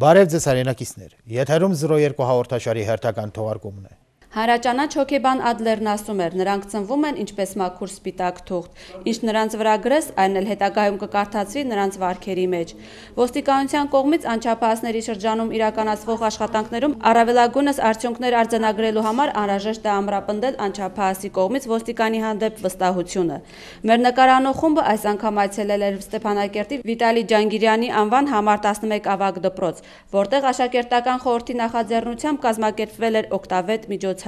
Բարև ձեզ հայրենակիցներ, եթերում 02 հաղորդաշարի հերթական թողարկումն է։ Հանրաճանաչ հոգեբան Ադլերն ասում էր, նրանք ծնվում են ինչպես մաքուր սպիտակ թուղթ, ինչ նրանց վրա գրես, այն էլ հետագայում կկարդացվի նրանց վարքերի մեջ։ Ոստիկանության կողմից անչափահասների շրջանում իրականացվող աշխատանքներում առավելագույնս արդյունքներ արձանագրելու համար անհրաժեշտ է ամրապնդել անչափահասի կողմից ոստիկանի հանդեպ վստահությունը։ Մեր նկարանող խումբը այս անգամ այցելել էր Ստեփանակերտի Վիտալի Ջանգիրյանի անվան համար 11 ավագ դպրոց, որտեղ աշակերտական խորհրդի նախաձեռնությամբ կազմակերպվել էր օգտավետ միջոցառում։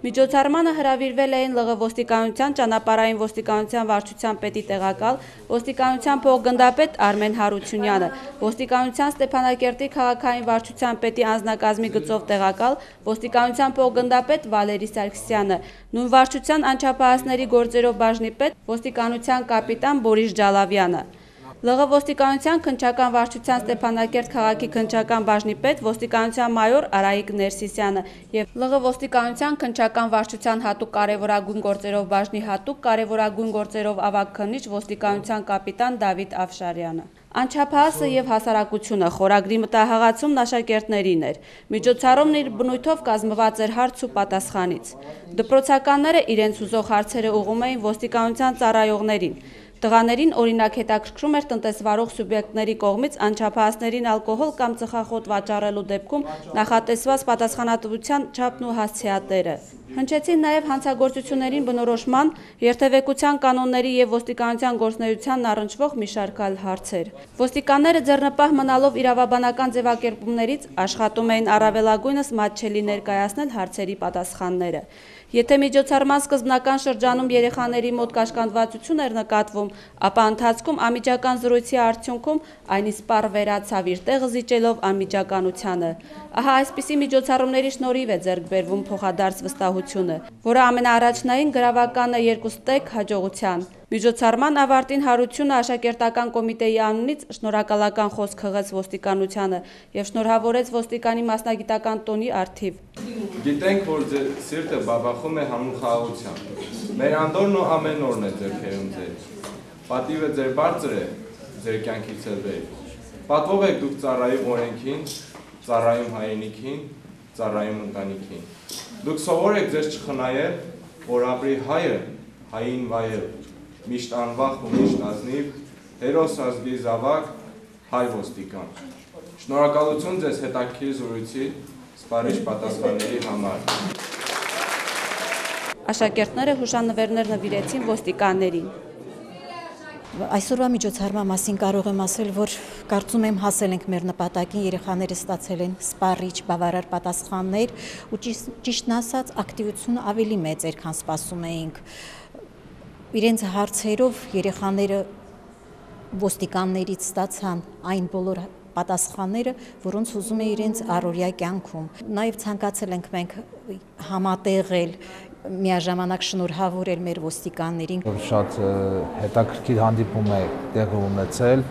Միջոցառմանը հրավիրվել էին ԼՂ ոստիկանության ճանապարհային ոստիկանության վարչության պետի տեղակալ, ոստիկանության փոխգնդապետ Արմեն Հարությունյանը, ոստիկանության Ստեփանակերտի քաղաքային վարչության պետի անձնակազմի գծով տեղակալ, ոստիկանության փոխգնդապետ Վալերի Սարգսյանը, նույն վարչության անչափահասների գործերով բաժնի պետ, ոստիկանության կապիտան Բորիս Ջալավյանը։ ԼՂ ոստիկանության քննչական վարչության Ստեփանակերտ քաղաքի քննչական բաժնի պետ ոստիկանության մայոր Արայիկ Ներսիսյանը եւ ԼՂ ոստիկանության քննչական վարչության հատուկ կարևորագույն գործերով բաժնի հատուկ կարևորագույն գործերով ավագ քննիչ ոստիկանության կապիտան Դավիթ Աֆշարյանը։ Անչափահասը եւ հասարակությունը խորագրի մտահղացումն աշակերտներին էր։ Միջոցառումն իր բնույթով կազմված էր հարց ու պատասխանից։ Դպրոցականները իրենց ուզող հարցերը ուղղում էին ոստիկանության ծառայողներին։ Տղաներին օրինակ հետաքրքրում էր տնտեսվարող սուբյեկտների կողմից անչափահասներին ալկոհոլ կամ ծխախոտ վաճառելու դեպքում նախատեսված պատասխանատվության չափն ու հասցեատերը։ Հնչեցին նաև հանցագործություններին բնորոշման, երթևեկության կանոնների եւ ոստիկանության գործունեությանն առնչվող մի շարք այլ հարցեր։ Ոստիկանները ձեռնպահ մնալով իրավաբանական ձևակերպումներից աշխատում էին առավելագույնս մատչելի ներկայացնել հարցերի պատասխանները։ Եթե միջոցառման սկզբնական շրջանում երեխաների մոտ կաշկանդվածություն էր նկատվում, ապա ընթացքում անմիջական զրույցի արդյունքում այն իսպառ վերացավ իր տեղը զիջելով անմիջականությանը։ Ահա այսպիսի միջոցառումների շնորհիվ է ձեռք բերվում փոխադարձ վստահությունը, որը ամենաառաջնային գրավական է երկուստեք հաջողության։ Միջոցառման ավարտին Հարությունը աշակերտական կոմիտեի անունից շնորհակալական խոսք հղեց ոստիկանությանը եւ շնորհավորեց ոստիկանի մասնագիտական տոնի առթիվ։ Գիտենք, որ ձեր սիրտը բաբախում է հանուն խաղաղության։ Մեր անդորն ու ամեն օրն է ձեռքերում ձեր։ Պատիվը ձեր բարձր է, ձեր կյանքից էլ վեր։ Պատվով եք դուք ծառայում օրենքին, ծառայում հայրենիքին, ծառայում ընտանիքին։ Դուք սովոր եք ձեզ չխնայել, որ ապրի հայը, հային վայել, միշտ անվախ ու միշտ ազնիվ, հերոս ազգի զավակ, հայ ոստիկան։ Շնորհակալություն ձեզ հետաքրքիր զրույցի, սպառիչ պատասխանների համար։ Աշակերտները հուշանվերներ նվիրեցին ոստիկաններին։ Այսօրվա միջոցառման մասին կարող եմ ասել, որ կարծում եմ հասել ենք մեր նպատակին, երեխաները ստացել են սպառիչ, բավարար պատասխաններ ու ճիշտն ասած ակտիվությունը ավելի մեծ էր, քան սպասում էինք։ Իրենց հարցերով երեխաները ոստիկաններից ստացան այն բոլոր պատասխանները, որոնց ուզում է իրենց առօրյա կյանքում։ Նաև ցանկացել ենք մենք համատեղել, միաժամանակ շնորհավորել մեր ոստիկաններին։ Շատ հետաքրքիր հանդիպում է տեղի ունեցել,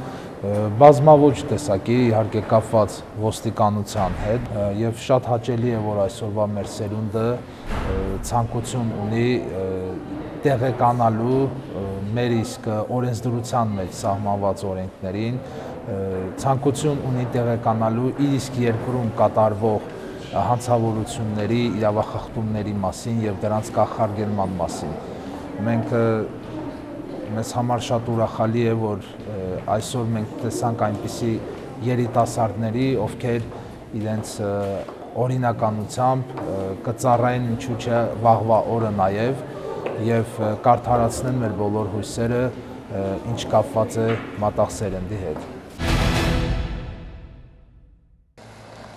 բազմաոճ տեսակի, իհարկե կապված ոստիկանության հետ, եւ շատ հաճելի է, որ այսօրվա մեր սերունդը ցանկություն ունի տեղեկանալու մեր իսկ օրենսդրության մեջ սահմանված օրենքներին, ցանկություն ունի տեղեկանալու իր իսկ երկրում կատարվող հանցավորությունների, իրավախախտումների մասին եւ դրանց կանխարգելման մասին։ Մեզ համար շատ ուրախալի է, որ այսօր մենք տեսանք այնպիսի երիտասարդների, ովքեր իրենց օրինականությամբ կծառայեն ինչու՞ չէ վաղվա օրը նաեւ եւ կարդարացնեն մեր բոլոր հույսերը, ինչ կապված է մատաղ սերնդի հետ։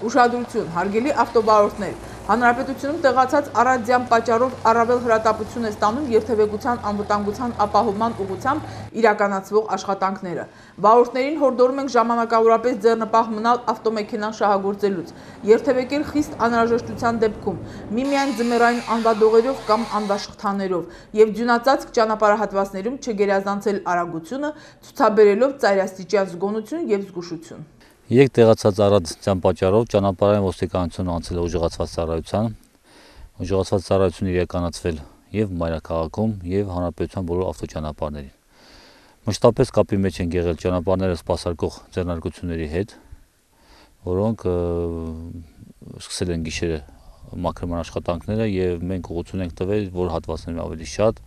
Ուշադրություն, հարգելի ավտովարորդներ, Հանրապետությունում տեղացած առադյան պատճառով առավել հրատապություն է ստանում երթևեկության անվտանգության ապահովման ուղղությամբ իրականացվող աշխատանքները։ Վարորդներին հորդորում ենք ժամանակավորապես ձեռնպահ մնալ ավտոմեքենան շահագործելուց, երթևեկել խիստ անհրաժեշտության դեպքում, միմիայն ձմեռային անվադողերով կամ անվաշղթաներով եւ ձյունածածկ ճանապարհահատվածներում չգերազանցել արագությունը, ցուցաբերելով ծայրաստիճան զգոնություն եւ զգուշություն։ Երեք տեղացած առադյան պատճառով ճանապարհային ոստիկանությունը անցել է ուժեղացված ծառայության։ Ուժեղացված ծառայությունը իրականացվել եւ մայրաքաղաքում եւ հանրապետության բոլոր ավտոճանապարհներին։ Մշտապես կապի մեջ են եղել ճանապարհները սպասարկող ձեռնարկությունների հետ, որոնք սկսել են գիշերը մաքրման աշխատանքները եւ մենք ուղղություն ենք տվել, որ հատվածներում ավելի շատ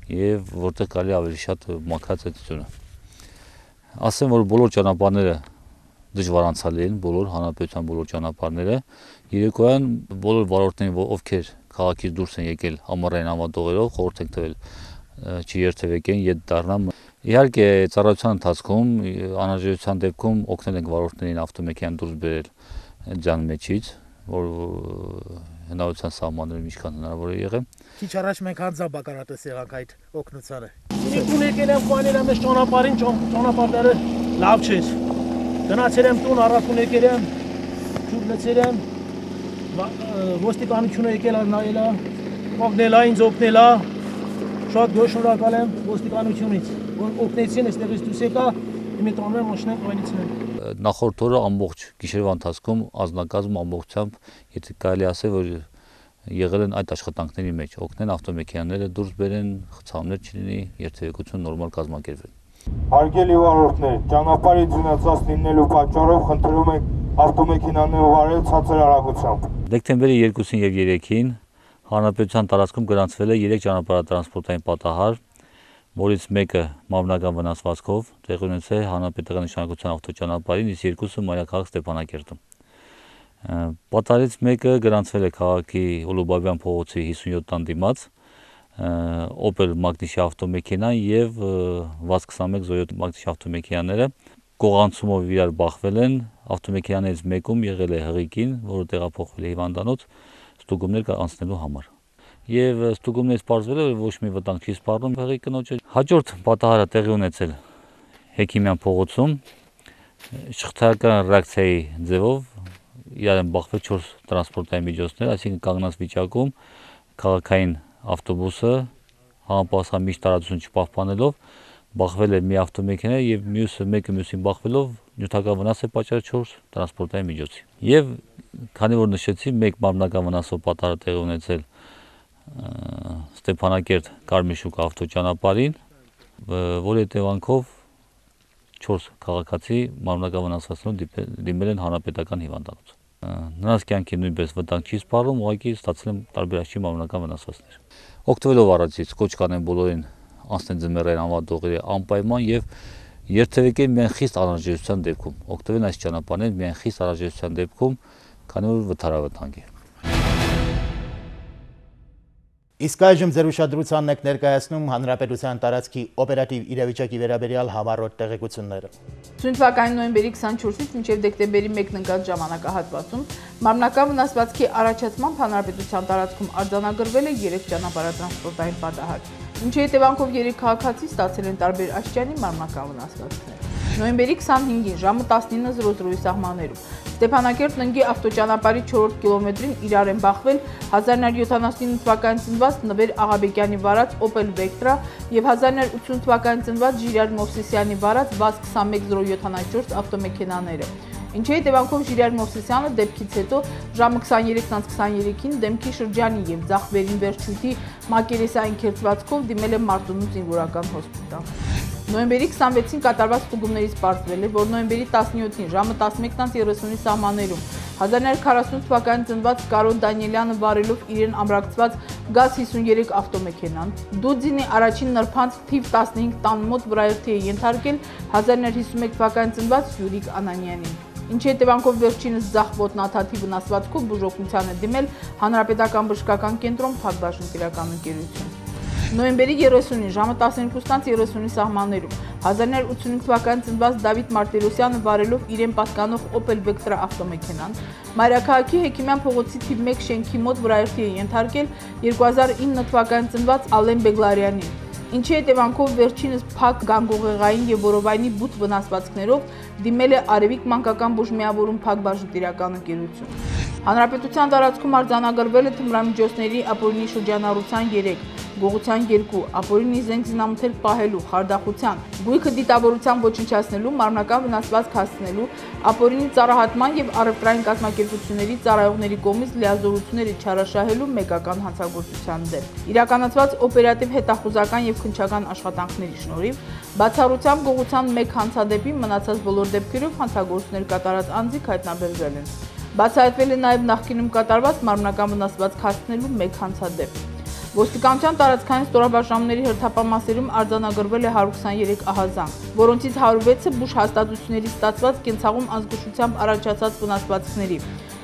եւ որտեղ կարելի ավելի շատ մաքրած է ծությունը։ Ասեմ, որ բոլոր ճանապարհները դժվարանցալի են, բոլոր հանրապետության բոլոր ճանապարհները։ Երեկոյան բոլոր վարորդներին, ովքեր քաղաքից դուրս են եկել ամառային անվատողերով, խորհուրդ ենք տվել չերթևեկեն, ետ դառնան։ Իհարկե, ծառայության ընթացքում անհրաժեշտության դեպքում օգնել ենք վարորդներին ավտոմեքենան դուրս բերել ջան մեջից, որ հնարավորության սահմաններում ինչքան հնարավոր է եղել։ Քիչ առաջ մենք հանձնաբակարատես եղանք այդ օգնությանը։ Տուն եկել եմ կանել եմ այս ճանապարհին, ճանապարհները լավ չէր։ Գնացել եմ տուն, առաքուն եկել եմ, ջուր լցել եմ, ոստիկանությունը եկել է նայել, օգնել է, ինձ օգնել է։ Շատ շնորհակալ եմ ոստիկանությունից, որ օգնեցին այստեղից դուրս եկա, իմի տոնում եմ մաշինան կայնացնել։ Նախորդ օրը ամբողջ գիշերվա ընթացքում ազնագազմ ամբողջությամբ, եթե կարելի ասել, որ եղել են այդ աշխատանքների մեջ, օգնեն ավտոմեքենաները դուրս բերեն, խցաններ չլինի, երթևեկություն նորմալ կազմակերպվի։ Հարգելի վարորդներ, ճանապարհի ձյունացած լինելու պատճառով խնդրում ենք ավտոմեքենաները վարել ցածր արագությամբ։ Դեկտեմբերի 2-ին եւ 3-ին հանրապետության տարածքում գրանցվել է 3 ճանապարհատրանսպորտային պատահար, որից մեկը մամնական վնասվածքով տեղի ունեցել հանրապետական նշանակության ավտոճանապարհին, իսկ երկուսը մայրաքաղաք Ստեփանակերտում։ Պատահարից մեկը գրանցվել է քաղաքի Ուլուբաբյան փողոցի 57-ան դիմաց Opel Magnitsky ավտոմեքենան եւ VAZ-21 Zoyota Magnitsky ավտոմեքենաները կողանցումով իրար բախվել են, ավտոմեքենաներից մեկում եղել է հղիկին, որը տեղափոխվել է հիվանդանոց ստուգումներ անցնելու համար։ Եվ ստուգումներից պարզվել է, որ ոչ մի վտանգ չի սպառնում հղի կնոջը։ Հաջորդ պատահարը տեղի ունեցել Հեքիմյան փողոցում շղթայական ռեակցիայի ձևով իրար են բախվել 4 տրանսպորտային միջոցներ, այսինքն կանգնած վիճակում քաղաքային ավտոբուսը համապատասխան միշտ տարածություն չպահպանելով բախվել է մի ավտոմեքենա եւ մեկը մյուսին բախվելով նյութական վնաս է պատճառել 4 տրանսպորտային միջոցի։ Եվ քանի որ նշեցի, մեկ մամնական վնասով պատահարը տեղի ունեցել Ստեփանակերտ Կարմիշուկ ավտոճանապարհին, որի հետևանքով 4 քաղաքացի մամնական վնասվածքներով դիմել են հանրապետական հիվանդանոց։ Նրանց կյանքի նույնպես վտանգ չի սպառում, ուղղակի ստացել են տարբերակի մամնական վնասվածքներ։ Օգտվելով առածից կոչ կանեմ բոլորին անցնել ձմեռային անվատողերի անպայման եւ երթևեկեն միայն խիստ անհրաժեշտության դեպքում, օգտվել այս ճանապարհներից միայն խիստ անհրաժեշտության դեպքում, քանի որ վթարավտանգ է։ Իսկ այժմ ձեր ուշադրությանն եք ներկայացնում հանրապետության տարածքի օպերատիվ իրավիճակի վերաբերյալ համառոտ տեղեկությունները։ Սույն թվականի նոյեմբերի 24-ից մինչև դեկտեմբերի 1-ն ընկած ժամանակահատվածում մամնական վնասվածքի առաջացմամբ հանրապետության տարածքում արձանագրվել է 3 ճանապարհատրանսպորտային պատահար, ինչի հետևանքով 3 քաղաքացի ստացել են տարբեր աստիճանի մամնական վնասվածքներ։ Նոյեմբերի 25-ին ժամը 19:00-ի սահմաններում Ստեփանակերտ Ննգի ավտոճանապարհի 4-րդ կիլոմետրին իրար են բախվել 1979 թվականին ծնված Նվեր Աղաբեկյանի վարած Opel Vectra եւ 1980 թվականին ծնված Ժիրայր Մովսիսյանի վարած VAZ-21 ավտոմեքենաները։ Ինչի հետևանքով Ժիրայր Մովսիսյանը դեպքից հետո ժամը 23:23-ին դեմքի շրջանի եւ ձախ վերին վերջույթի մակերեսային քերծվածքով դիմել է Մարտունու զինվորական հոսպիտալ։ Նոյեմբերի 26-ին կատարված ստուգումներից պարզվել է, որ նոյեմբերի 17-ին ժամը 11:30-ի սահմաններում 1940 թվականին ծնված Կարոն Դանիելյանը վարելով իրեն ամրակցված GAZ-53 ավտոմեքենան Դուձինի առաջին նրբանց թիվ 15 տան մոտ վրայերթի է ենթարկել 1951 թվականին ծնված Յուրիկ Անանյանին, ինչի հետևանքով վերջինս ձախ ոտնաթաթի վնասվածքով բուժօգնության է դիմել Հանրապետական բժշկական կենտրոն Փակbaşın տիրական ընկերություն։ Նոյեմբերի 30-ին ժամը 12:30-ի սահմաններում 1985 թվականին ծնված Դավիթ Մարտիրոսյանը վարելով իրեն պատկանող Opel Vectra ավտոմեքենան Մայրաքաղաքի Հեքիմյան փողոցի թիվ 1 շենքի մոտ վրայերթի է ենթարկել 2009 թվականին ծնված Ալեն Բեգլարյանին, ինչի հետևանքով վերջինս փակ գանգուղեղային եւ որովայնի բութ վնասվածքներով դիմել է Արևիկ մանկական բուժմիավորում Փակbaşın տիրական ընկերություն։ Հանրապետության տարածքում արձանագրվել է թմրամիջոցների ապօրինի շրջանառության 3 գողության 2, ապօրինի զենք զինամթերք պահելու, խարդախության, գույքը դիտավորության ոչնչացնելու, մարմնական վնասվածք հասցնելու, ապօրինի ծառահատման եւ առևտրային կազմակերպությունների ծառայողների կողմից լիազորությունների չարաշահելու մեկական հանցագործության դեմ։ Իրականացված օպերատիվ հետախուզական եւ քննչական աշխատանքների շնորհիվ բացառությամբ գողության 1 հանցադեպի մնացած բոլոր դեպքերով հանցագործություններ կատարած անձիկ հայտնաբերվել են։ Բացահայտվել է նաև նախկինում կատարված մարմնական վնասվածք հասցնելու 1 հանցադեպ։ Ոստիկանության տարածքային ստորաբաժանումների հերթապամասերում արձանագրվել է 123 ահազանգ, որոնցից 106-ը բուժ հաստատությունների ստացված կենցաղում ազգուշությամբ առաջացած վնասվածքների,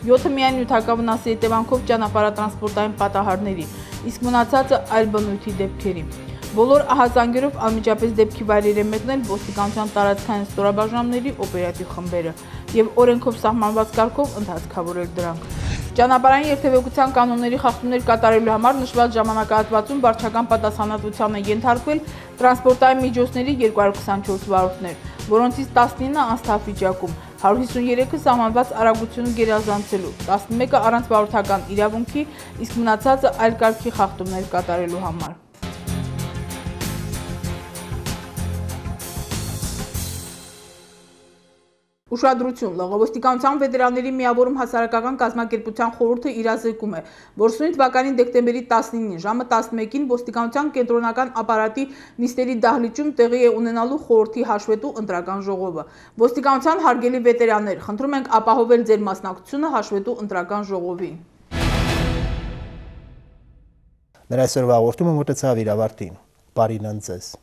7-ը միայն նյութական վնասի հետևանքով ճանապարհատրանսպորտային պատահարների, իսկ մնացածը այլ բնույթի դեպքերի։ Բոլոր ահազանգերով անմիջապես դեպքի վայրեր է մեկնել ոստիկանության տարածքային ստորաբաժանումների օպերատիվ խմբերը եւ օրենքով սահմանված կարգով ընդհանրացավորել դրանք։ Ճանապարհային երթևեկության կանոնների խախտումներ կատարելու համար նշված ժամանակահատվածում վարչական պատասխանատվության է ենթարկվել տրանսպորտային միջոցների 224 վարորդներ, որոնցից 19-ը անսթափ վիճակում, 153-ը սահմանված արագությունը գերազանցելու, 11-ը առանց վարորդական իրավունքի, իսկ մնացածը այլ կարգի խախտումներ կատարելու համար։ Ուշադրություն, Լղովոստիկանության վետերանների միավորում հասարակական կազմակերպության խորհուրդը իրազեկում է, որ սույն թվականի դեկտեմբերի 19-ին ժամը 11-ին ոստիկանության կենտրոնական ապարատի նիստերի դահլիճում տեղի է ունենալու խորհրդի հաշվետու ընտրական ժողովը։ Ոստիկանության հարգելի վետերաններ, խնդրում ենք ապահովել ձեր մասնակցությունը հաշվետու ընտրական ժողովին։ Մեր այսօրվա հաղորդումը մոտեցավ իր ավարտին։ Բարի նոր ձեզ։